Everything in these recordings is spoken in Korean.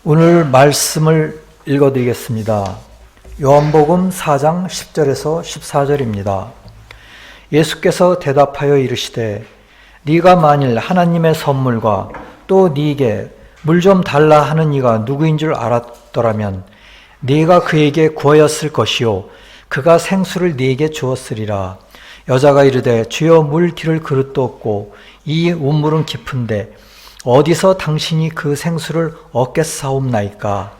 오늘 말씀을 읽어드리겠습니다. 요한복음 4장 10절에서 14절입니다. 예수께서 대답하여 이르시되 네가 만일 하나님의 선물과 또 네게 물 좀 달라 하는 이가 누구인 줄 알았더라면 네가 그에게 구하였을 것이요 그가 생수를 네게 주었으리라. 여자가 이르되 주여 물 기를 그릇도 없고 이 우물은 깊은데 어디서 당신이 그 생수를 얻겠사옵나이까.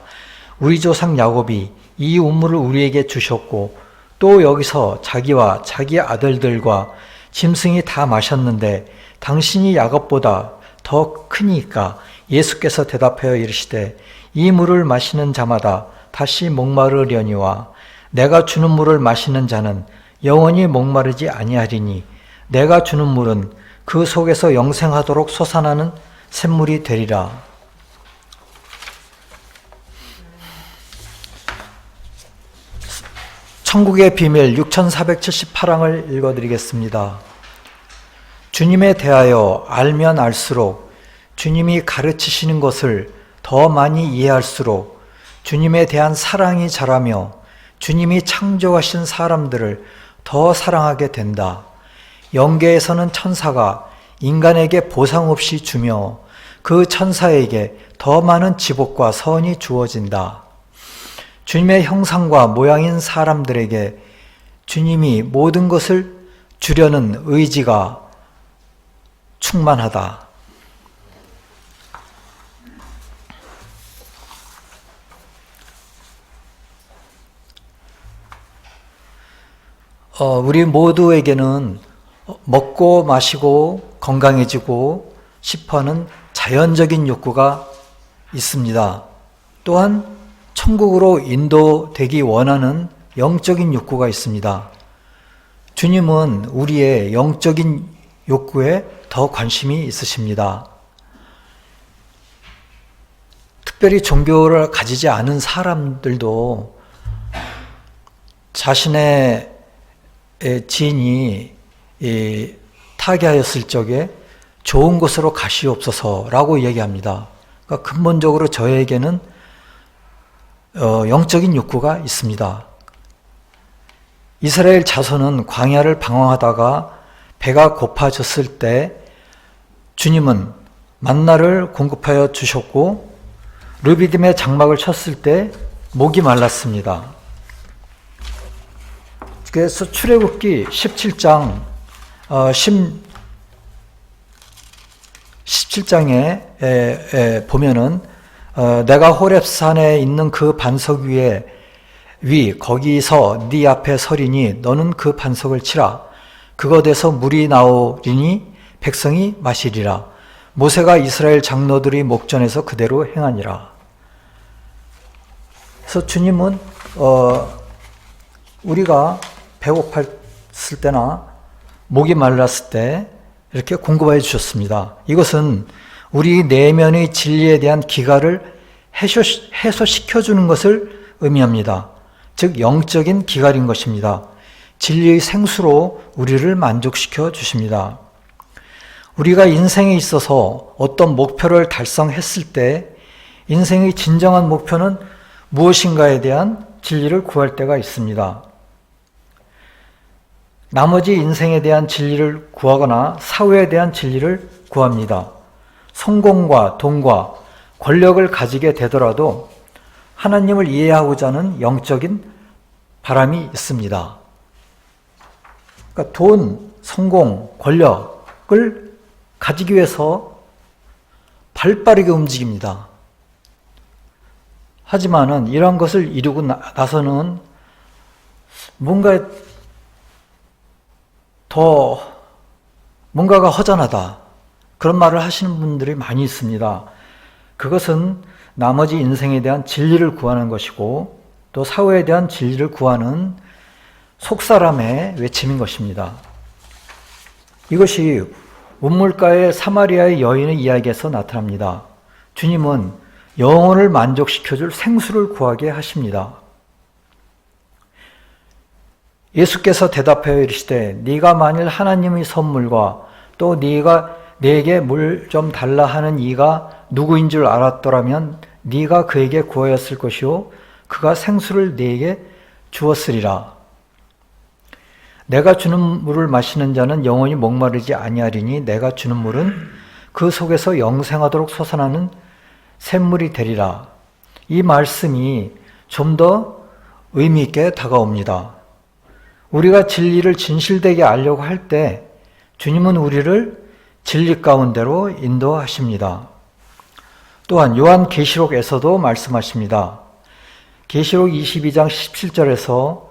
우리 조상 야곱이 이 우물을 우리에게 주셨고 또 여기서 자기와 자기 아들들과 짐승이 다 마셨는데 당신이 야곱보다 더 크니까. 예수께서 대답하여 이르시되 이 물을 마시는 자마다 다시 목마르려니와 내가 주는 물을 마시는 자는 영원히 목마르지 아니하리니 내가 주는 물은 그 속에서 영생하도록 솟아나는 샘물이 되리라. 천국의 비밀 6478항을 읽어드리겠습니다. 주님에 대하여 알면 알수록 주님이 가르치시는 것을 더 많이 이해할수록 주님에 대한 사랑이 자라며 주님이 창조하신 사람들을 더 사랑하게 된다. 영계에서는 천사가 인간에게 보상 없이 주며 그 천사에게 더 많은 지복과 선이 주어진다. 주님의 형상과 모양인 사람들에게 주님이 모든 것을 주려는 의지가 충만하다. 우리 모두에게는 먹고 마시고 건강해지고 싶어하는 자연적인 욕구가 있습니다. 또한 천국으로 인도되기 원하는 영적인 욕구가 있습니다. 주님은 우리의 영적인 욕구에 더 관심이 있으십니다. 특별히 종교를 가지지 않은 사람들도 자신의 지인이 타계하였을 적에 좋은 곳으로 가시옵소서라고 얘기합니다. 그러니까 근본적으로 저에게는 영적인 욕구가 있습니다. 이스라엘 자손은 광야를 방황하다가 배가 고파졌을 때 주님은 만나를 공급하여 주셨고 르비딤의 장막을 쳤을 때 목이 말랐습니다. 그래서 출애굽기 17장 17장에 보면은 내가 호렙산에 있는 그 반석 거기서 네 앞에 서리니 너는 그 반석을 치라. 그것에서 물이 나오리니 백성이 마시리라. 모세가 이스라엘 장로들이 목전에서 그대로 행하니라. 그래서 주님은 우리가 배고팠을 때나 목이 말랐을 때 이렇게 공급해 주셨습니다. 이것은 우리 내면의 진리에 대한 기갈을 해소시켜주는 것을 의미합니다. 즉 영적인 기갈인 것입니다. 진리의 생수로 우리를 만족시켜 주십니다. 우리가 인생에 있어서 어떤 목표를 달성했을 때 인생의 진정한 목표는 무엇인가에 대한 진리를 구할 때가 있습니다. 나머지 인생에 대한 진리를 구하거나 사회에 대한 진리를 구합니다. 성공과 돈과 권력을 가지게 되더라도 하나님을 이해하고자 하는 영적인 바람이 있습니다. 그러니까 돈, 성공, 권력을 가지기 위해서 발빠르게 움직입니다. 하지만은 이러한 것을 이루고 나서는 뭔가가 허전하다. 그런 말을 하시는 분들이 많이 있습니다. 그것은 나머지 인생에 대한 진리를 구하는 것이고 또 사회에 대한 진리를 구하는 속사람의 외침인 것입니다. 이것이 우물가의 사마리아의 여인의 이야기에서 나타납니다. 주님은 영혼을 만족시켜줄 생수를 구하게 하십니다. 예수께서 대답하여 이르시되 네가 만일 하나님의 선물과 또 네가 내게 물 좀 달라 하는 이가 누구인 줄 알았더라면 네가 그에게 구하였을 것이요 그가 생수를 네게 주었으리라. 내가 주는 물을 마시는 자는 영원히 목마르지 아니하리니 내가 주는 물은 그 속에서 영생하도록 솟아나는 샘물이 되리라. 이 말씀이 좀 더 의미 있게 다가옵니다. 우리가 진리를 진실되게 알려고 할 때 주님은 우리를 진리 가운데로 인도하십니다. 또한 요한계시록에서도 말씀하십니다. 계시록 22장 17절에서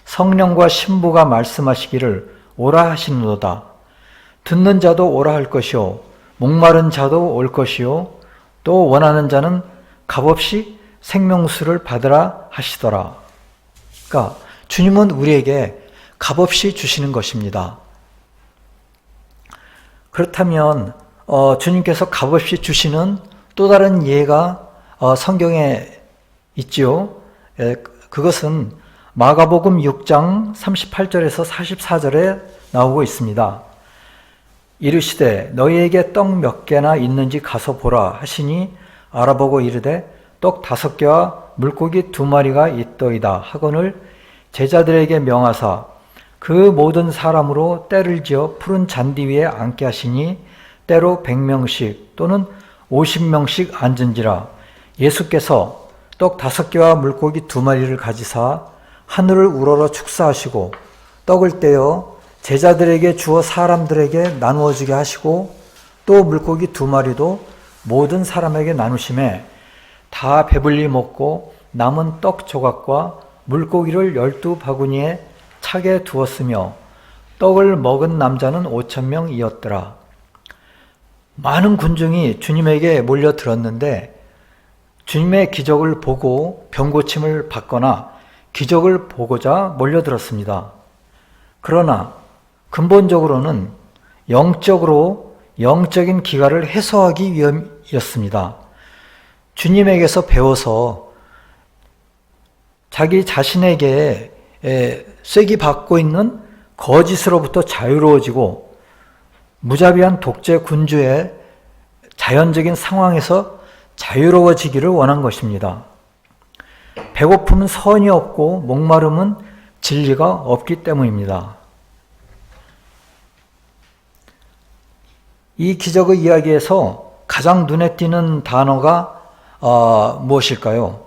성령과 신부가 말씀하시기를 오라 하시는도다. 듣는 자도 오라 할 것이요 목마른 자도 올 것이요 또 원하는 자는 값없이 생명수를 받으라 하시더라. 그러니까 주님은 우리에게 값없이 주시는 것입니다. 그렇다면 주님께서 값없이 주시는 또 다른 예가 성경에 있지요. 그것은 마가복음 6장 38절에서 44절에 나오고 있습니다. 이르시되 너희에게 떡 몇 개나 있는지 가서 보라 하시니 알아보고 이르되 떡 5개와 물고기 2마리가 있더이다 하거늘 제자들에게 명하사 그 모든 사람으로 때를 지어 푸른 잔디 위에 앉게 하시니 때로 100명씩 또는 50명씩 앉은지라. 예수께서 떡 5개와 물고기 2마리를 가지사 하늘을 우러러 축사하시고 떡을 떼어 제자들에게 주어 사람들에게 나누어 주게 하시고 또 물고기 2마리도 모든 사람에게 나누심에 다 배불리 먹고 남은 떡 조각과 물고기를 12바구니에 차게 두었으며 떡을 먹은 남자는 5,000명이었더라. 많은 군중이 주님에게 몰려들었는데 주님의 기적을 보고 병고침을 받거나 기적을 보고자 몰려들었습니다. 그러나 근본적으로는 영적인 기갈을 해소하기 위함이었습니다. 주님에게서 배워서 자기 자신에게 쐐기 받고 있는 거짓으로부터 자유로워지고 무자비한 독재 군주의 자연적인 상황에서 자유로워지기를 원한 것입니다. 배고픔은 선이 없고 목마름은 진리가 없기 때문입니다. 이 기적의 이야기에서 가장 눈에 띄는 단어가 무엇일까요?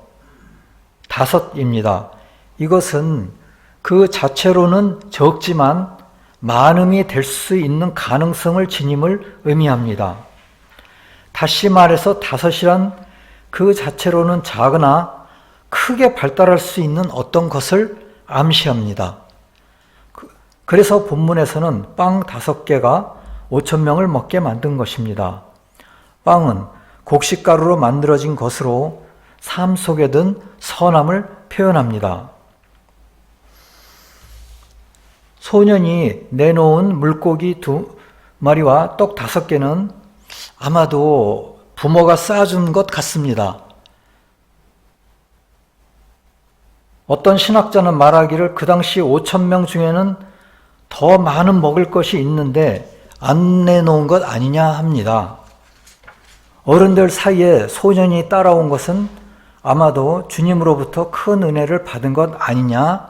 5입니다. 이것은 그 자체로는 적지만 많음이 될 수 있는 가능성을 지님을 의미합니다. 다시 말해서 5이란 그 자체로는 작으나 크게 발달할 수 있는 어떤 것을 암시합니다. 그래서 본문에서는 빵 5개가 5,000명을 먹게 만든 것입니다. 빵은 곡식가루로 만들어진 것으로 삶 속에 든 선함을 표현합니다. 소년이 내놓은 물고기 2마리와 떡 5개는 아마도 부모가 쌓아준 것 같습니다. 어떤 신학자는 말하기를 그 당시 5,000명 중에는 더 많은 먹을 것이 있는데 안 내놓은 것 아니냐 합니다. 어른들 사이에 소년이 따라온 것은 아마도 주님으로부터 큰 은혜를 받은 것 아니냐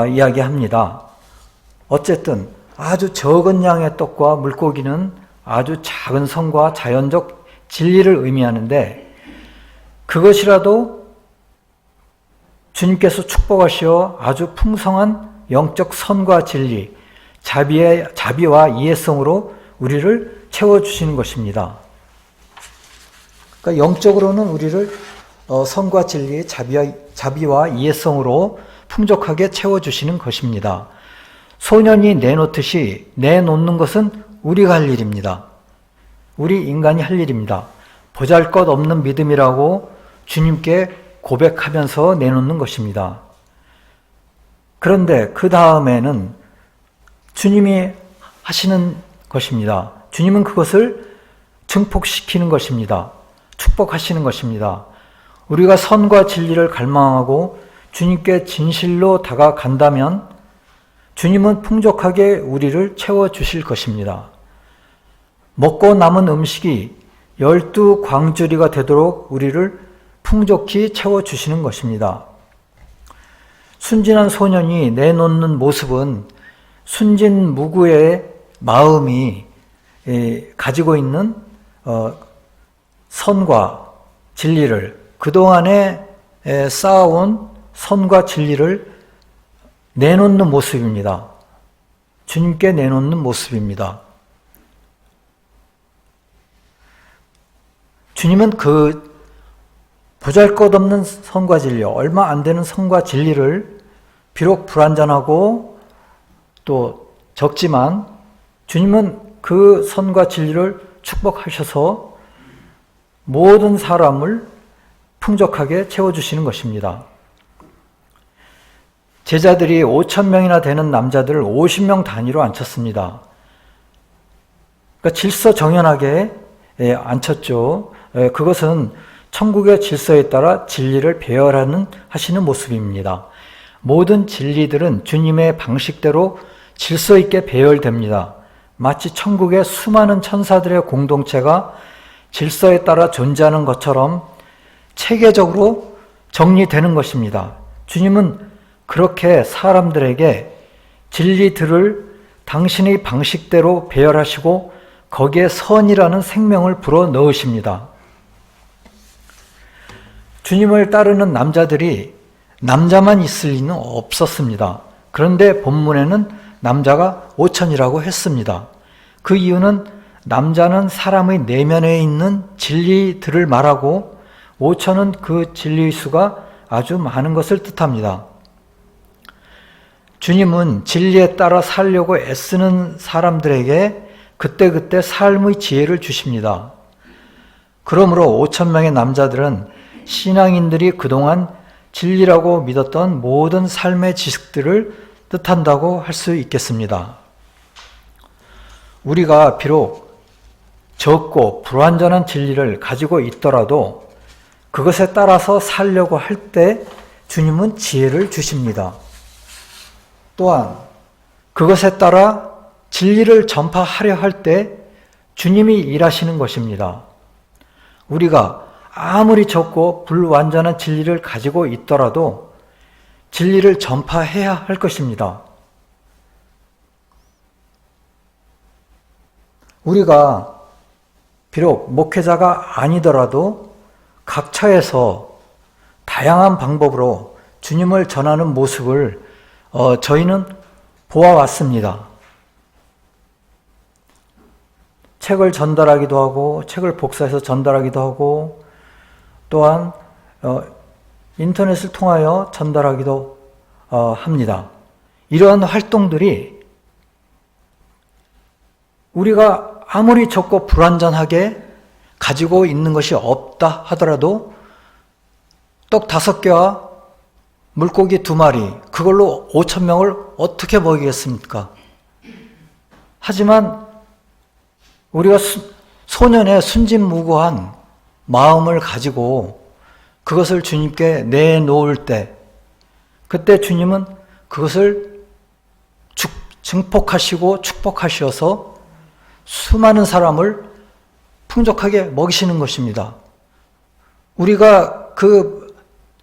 이야기합니다. 어쨌든 아주 적은 양의 떡과 물고기는 아주 작은 선과 자연적 진리를 의미하는데 그것이라도 주님께서 축복하시어 아주 풍성한 영적 선과 진리, 자비와 이해성으로 우리를 채워주시는 것입니다. 그러니까 영적으로는 우리를 선과 진리, 자비와 이해성으로 풍족하게 채워주시는 것입니다. 소년이 내놓듯이 내놓는 것은 우리가 할 일입니다. 우리 인간이 할 일입니다. 보잘것없는 믿음이라고 주님께 고백하면서 내놓는 것입니다. 그런데 그 다음에는 주님이 하시는 것입니다. 주님은 그것을 증폭시키는 것입니다. 축복하시는 것입니다. 우리가 선과 진리를 갈망하고 주님께 진실로 다가간다면 주님은 풍족하게 우리를 채워주실 것입니다. 먹고 남은 음식이 12광주리가 되도록 우리를 풍족히 채워주시는 것입니다. 순진한 소년이 내놓는 모습은 순진무구의 마음이 가지고 있는 선과 진리를, 그동안에 쌓아온 선과 진리를 내놓는 모습입니다. 주님께 내놓는 모습입니다. 주님은 그 보잘것없는 선과 진리, 얼마 안 되는 선과 진리를 비록 불완전하고 또 적지만 주님은 그 선과 진리를 축복하셔서 모든 사람을 풍족하게 채워주시는 것입니다. 제자들이 5,000명이나 되는 남자들을 50명 단위로 앉혔습니다. 그러니까 질서정연하게 앉혔죠. 그것은 천국의 질서에 따라 진리를 하시는 모습입니다. 모든 진리들은 주님의 방식대로 질서 있게 배열됩니다. 마치 천국의 수많은 천사들의 공동체가 질서에 따라 존재하는 것처럼 체계적으로 정리되는 것입니다. 주님은 그렇게 사람들에게 진리들을 당신의 방식대로 배열하시고 거기에 선이라는 생명을 불어 넣으십니다. 주님을 따르는 남자들이 남자만 있을 리는 없었습니다. 그런데 본문에는 남자가 5,000이라고 했습니다. 그 이유는 남자는 사람의 내면에 있는 진리들을 말하고 5,000은 그 진리의 수가 아주 많은 것을 뜻합니다. 주님은 진리에 따라 살려고 애쓰는 사람들에게 그때그때 삶의 지혜를 주십니다. 그러므로 5,000명의 남자들은 신앙인들이 그동안 진리라고 믿었던 모든 삶의 지식들을 뜻한다고 할 수 있겠습니다. 우리가 비록 적고 불완전한 진리를 가지고 있더라도 그것에 따라서 살려고 할 때 주님은 지혜를 주십니다. 또한 그것에 따라 진리를 전파하려 할 때 주님이 일하시는 것입니다. 우리가 아무리 적고 불완전한 진리를 가지고 있더라도 진리를 전파해야 할 것입니다. 우리가 비록 목회자가 아니더라도 각 처에서 다양한 방법으로 주님을 전하는 모습을 저희는 보아왔습니다. 책을 전달하기도 하고 책을 복사해서 전달하기도 하고 또한 인터넷을 통하여 전달하기도 합니다. 이러한 활동들이 우리가 아무리 적고 불완전하게 가지고 있는 것이 없다 하더라도 떡 5개와 물고기 2마리, 그걸로 5,000명을 어떻게 먹이겠습니까? 하지만 우리가 소년의 순진무구한 마음을 가지고 그것을 주님께 내놓을 때, 그때 주님은 그것을 증폭하시고 축복하셔서 수많은 사람을 풍족하게 먹이시는 것입니다. 우리가 그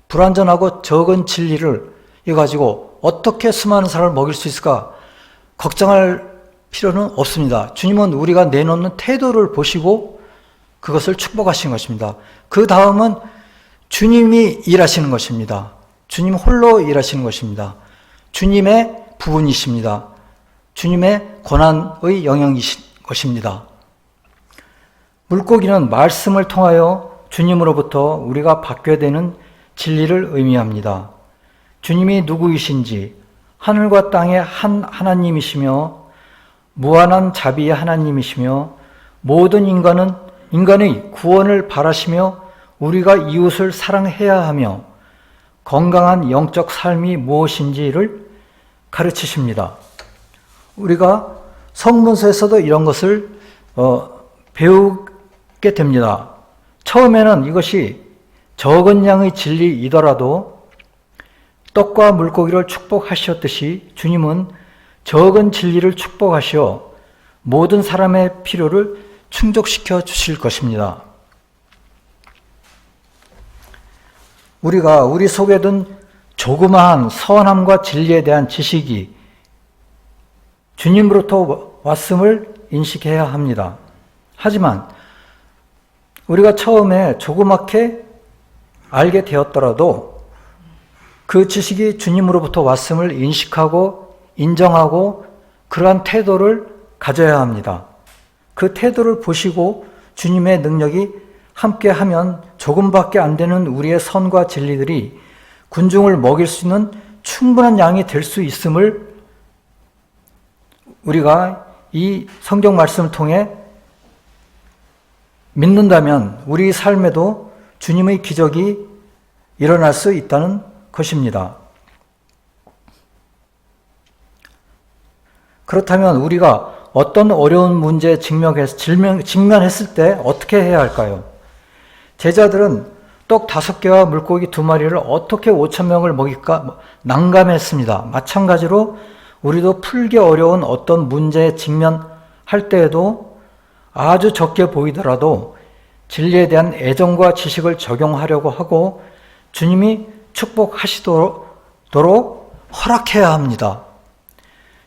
불완전하고 적은 진리를 가지고 어떻게 수많은 사람을 먹일 수 있을까 걱정할 필요는 없습니다. 주님은 우리가 내놓는 태도를 보시고 그것을 축복하신 것입니다. 그 다음은 주님이 일하시는 것입니다. 주님 홀로 일하시는 것입니다. 주님의 부분이십니다. 주님의 권한의 영역이신 것입니다. 물고기는 말씀을 통하여 주님으로부터 우리가 받게 되는 진리를 의미합니다. 주님이 누구이신지, 하늘과 땅의 한 하나님이시며 무한한 자비의 하나님이시며 모든 인간의 구원을 바라시며 우리가 이웃을 사랑해야 하며 건강한 영적 삶이 무엇인지를 가르치십니다. 우리가 성문서에서도 이런 것을 배우게 됩니다. 처음에는 이것이 적은 양의 진리이더라도 떡과 물고기를 축복하셨듯이 주님은 적은 진리를 축복하시어 모든 사람의 필요를 충족시켜 주실 것입니다. 우리가 우리 속에 든 조그마한 선함과 진리에 대한 지식이 주님으로부터 왔음을 인식해야 합니다. 하지만 우리가 처음에 조그맣게 알게 되었더라도 그 지식이 주님으로부터 왔음을 인식하고 인정하고 그러한 태도를 가져야 합니다. 그 태도를 보시고 주님의 능력이 함께하면 조금밖에 안 되는 우리의 선과 진리들이 군중을 먹일 수 있는 충분한 양이 될 수 있음을 우리가 이 성경 말씀을 통해 믿는다면 우리 삶에도 주님의 기적이 일어날 수 있다는 것입니다. 그렇다면 우리가 어떤 어려운 문제에 직면했을 때 어떻게 해야 할까요? 제자들은 떡 5개와 물고기 2마리를 어떻게 5,000명을 먹일까 난감했습니다. 마찬가지로 우리도 풀기 어려운 어떤 문제에 직면할 때에도 아주 적게 보이더라도 진리에 대한 애정과 지식을 적용하려고 하고 주님이 축복하시도록 허락해야 합니다.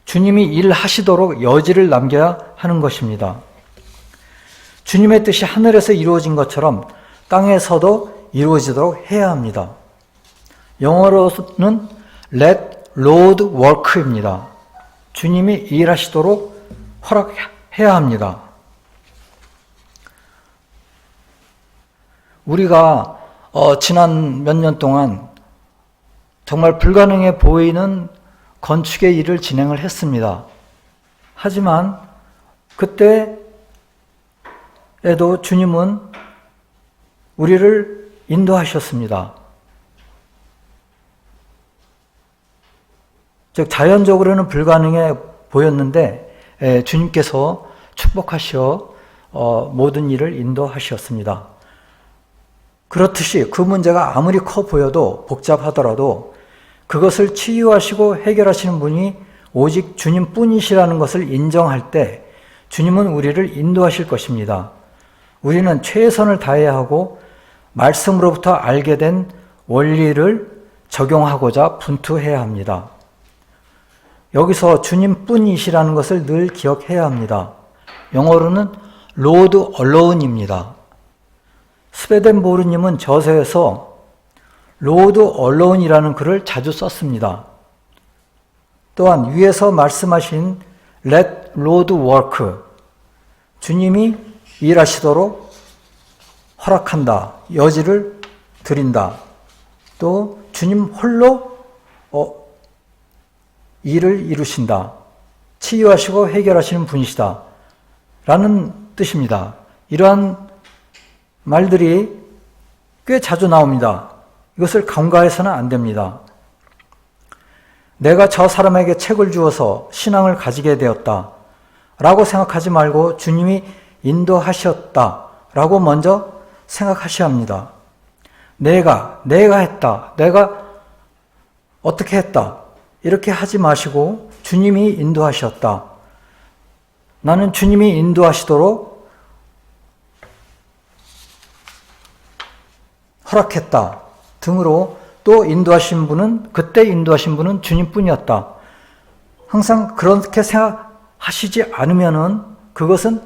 주님이 일하시도록 여지를 남겨야 하는 것입니다. 주님의 뜻이 하늘에서 이루어진 것처럼 땅에서도 이루어지도록 해야 합니다. 영어로는 Let Lord work입니다. 주님이 일하시도록 허락해야 합니다. 우리가 지난 몇 년 동안 정말 불가능해 보이는 건축의 일을 진행을 했습니다. 하지만 그때에도 주님은 우리를 인도하셨습니다. 즉 자연적으로는 불가능해 보였는데 주님께서 축복하셔 모든 일을 인도하셨습니다. 그렇듯이 그 문제가 아무리 커 보여도 복잡하더라도 그것을 치유하시고 해결하시는 분이 오직 주님뿐이시라는 것을 인정할 때 주님은 우리를 인도하실 것입니다. 우리는 최선을 다해야 하고 말씀으로부터 알게 된 원리를 적용하고자 분투해야 합니다. 여기서 주님뿐이시라는 것을 늘 기억해야 합니다. 영어로는 Lord Alone입니다. 스웨덴보르님은 저서에서 Lord Alone이라는 글을 자주 썼습니다. 또한 위에서 말씀하신 Let Lord work, 주님이 일하시도록 허락한다, 여지를 드린다. 또 주님 홀로 일을 이루신다, 치유하시고 해결하시는 분이시다 라는 뜻입니다. 이러한 말들이 꽤 자주 나옵니다. 이것을 간과해서는 안 됩니다. 내가 저 사람에게 책을 주어서 신앙을 가지게 되었다 라고 생각하지 말고 주님이 인도하셨다 라고 먼저 생각하셔야 합니다. 내가 했다, 내가 어떻게 했다 이렇게 하지 마시고 주님이 인도하셨다, 나는 주님이 인도하시도록 허락했다 등으로 또 그때 인도하신 분은 주님뿐이었다. 항상 그렇게 생각하시지 않으면은 그것은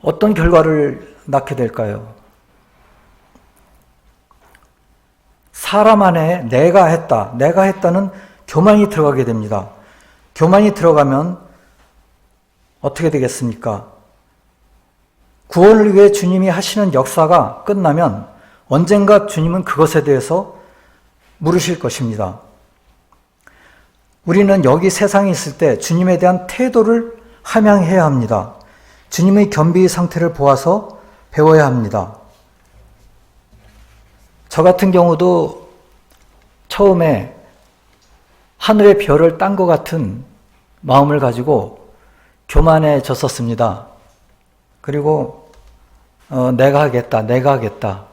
어떤 결과를 낳게 될까요? 사람 안에 내가 했다는 교만이 들어가게 됩니다. 교만이 들어가면 어떻게 되겠습니까? 구원을 위해 주님이 하시는 역사가 끝나면 언젠가 주님은 그것에 대해서 물으실 것입니다. 우리는 여기 세상에 있을 때 주님에 대한 태도를 함양해야 합니다. 주님의 겸비의 상태를 보아서 배워야 합니다. 저 같은 경우도 처음에 하늘의 별을 딴 것 같은 마음을 가지고 교만해졌었습니다. 그리고 내가 하겠다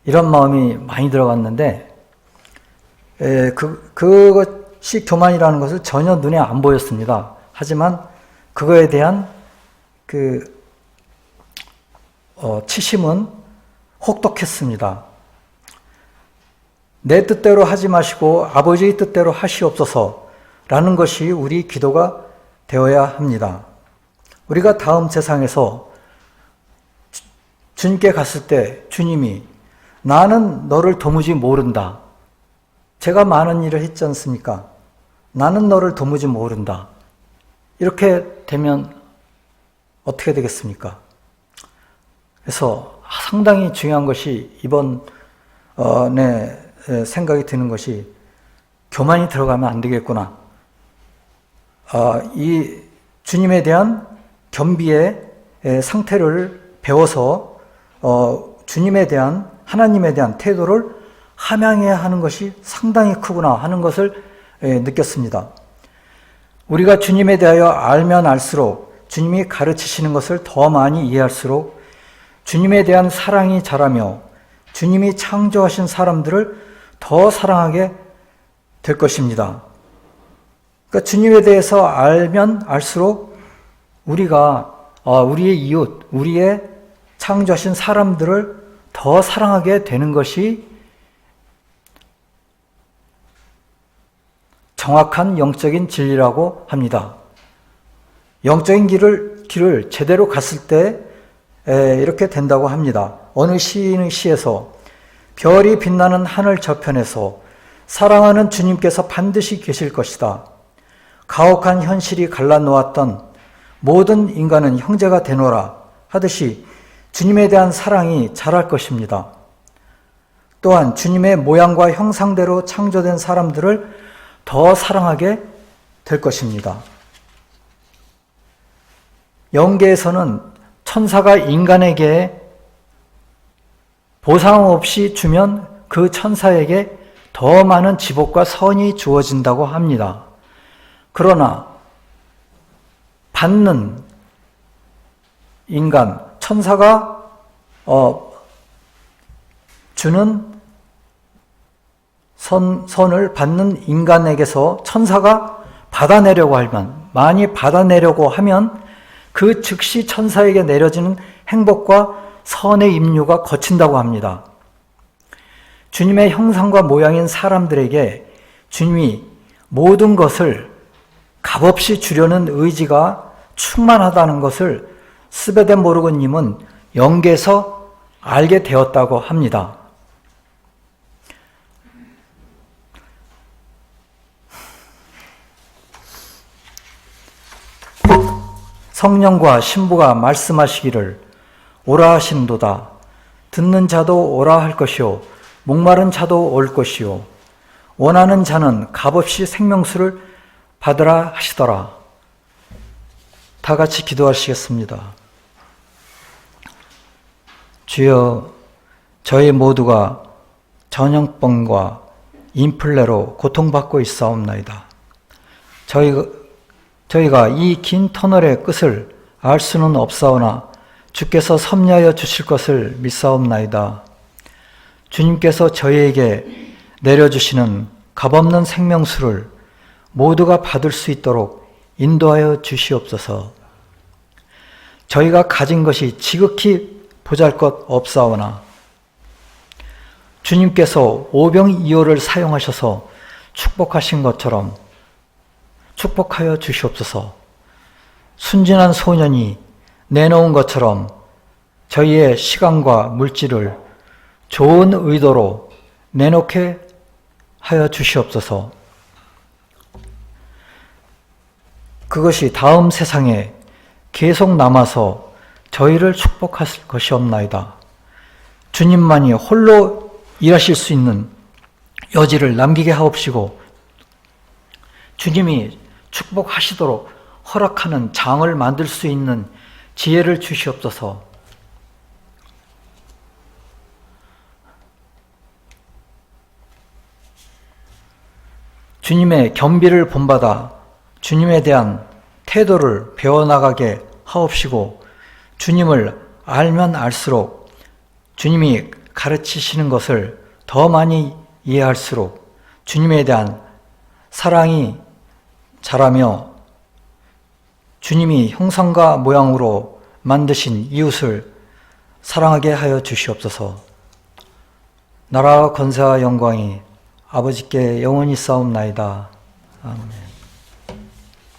이런 마음이 많이 들어갔는데 그것이 교만이라는 것을 전혀 눈에 안 보였습니다. 하지만 그거에 대한 치심은 혹독했습니다. 내 뜻대로 하지 마시고 아버지의 뜻대로 하시옵소서라는 것이 우리 기도가 되어야 합니다. 우리가 다음 세상에서 주님께 갔을 때 주님이 나는 너를 도무지 모른다. 제가 많은 일을 했지 않습니까? 나는 너를 도무지 모른다. 이렇게 되면 어떻게 되겠습니까? 그래서 상당히 중요한 것이 이번 내 생각이 드는 것이 교만이 들어가면 안 되겠구나. 이 주님에 대한 겸비의 상태를 배워서 주님에 대한 하나님에 대한 태도를 함양해야 하는 것이 상당히 크구나 하는 것을 느꼈습니다. 우리가 주님에 대하여 알면 알수록 주님이 가르치시는 것을 더 많이 이해할수록 주님에 대한 사랑이 자라며 주님이 창조하신 사람들을 더 사랑하게 될 것입니다. 그러니까 주님에 대해서 알면 알수록 우리가 우리의 이웃, 우리의 창조하신 사람들을 더 사랑하게 되는 것이 정확한 영적인 진리라고 합니다. 영적인 길을 제대로 갔을 때 이렇게 된다고 합니다. 어느 시인의 시에서 별이 빛나는 하늘 저편에서 사랑하는 주님께서 반드시 계실 것이다. 가혹한 현실이 갈라놓았던 모든 인간은 형제가 되노라 하듯이 주님에 대한 사랑이 자랄 것입니다. 또한 주님의 모양과 형상대로 창조된 사람들을 더 사랑하게 될 것입니다. 영계에서는 천사가 인간에게 보상 없이 주면 그 천사에게 더 많은 지복과 선이 주어진다고 합니다. 그러나 받는 인간, 천사가 주는 선을 받는 인간에게서 천사가 많이 받아내려고 하면 그 즉시 천사에게 내려지는 행복과 선의 임류가 거친다고 합니다. 주님의 형상과 모양인 사람들에게 주님이 모든 것을 값없이 주려는 의지가 충만하다는 것을 스베덴 모르그님은 영계에서 알게 되었다고 합니다. 성령과 신부가 말씀하시기를 오라 하신도다. 듣는 자도 오라 할 것이요 목마른 자도 올 것이요 원하는 자는 값없이 생명수를 받으라 하시더라. 다 같이 기도하시겠습니다. 주여, 저희 모두가 전염병과 인플레로 고통받고 있사옵나이다. 저희가 이 긴 터널의 끝을 알 수는 없사오나 주께서 섭리하여 주실 것을 믿사옵나이다. 주님께서 저희에게 내려주시는 값없는 생명수를 모두가 받을 수 있도록 인도하여 주시옵소서. 저희가 가진 것이 지극히 보잘것 없사오나 주님께서 오병이어를 사용하셔서 축복하신 것처럼 축복하여 주시옵소서. 순진한 소년이 내놓은 것처럼 저희의 시간과 물질을 좋은 의도로 내놓게 하여 주시옵소서. 그것이 다음 세상에 계속 남아서 저희를 축복할 것이옵나이다. 주님만이 홀로 일하실 수 있는 여지를 남기게 하옵시고 주님이 축복하시도록 허락하는 장을 만들 수 있는 지혜를 주시옵소서. 주님의 겸비를 본받아 주님에 대한 태도를 배워나가게 하옵시고 주님을 알면 알수록 주님이 가르치시는 것을 더 많이 이해할수록 주님에 대한 사랑이 자라며 주님이 형상과 모양으로 만드신 이웃을 사랑하게 하여 주시옵소서. 나라와 권세와 영광이 아버지께 영원히 싸움나이다. 아멘.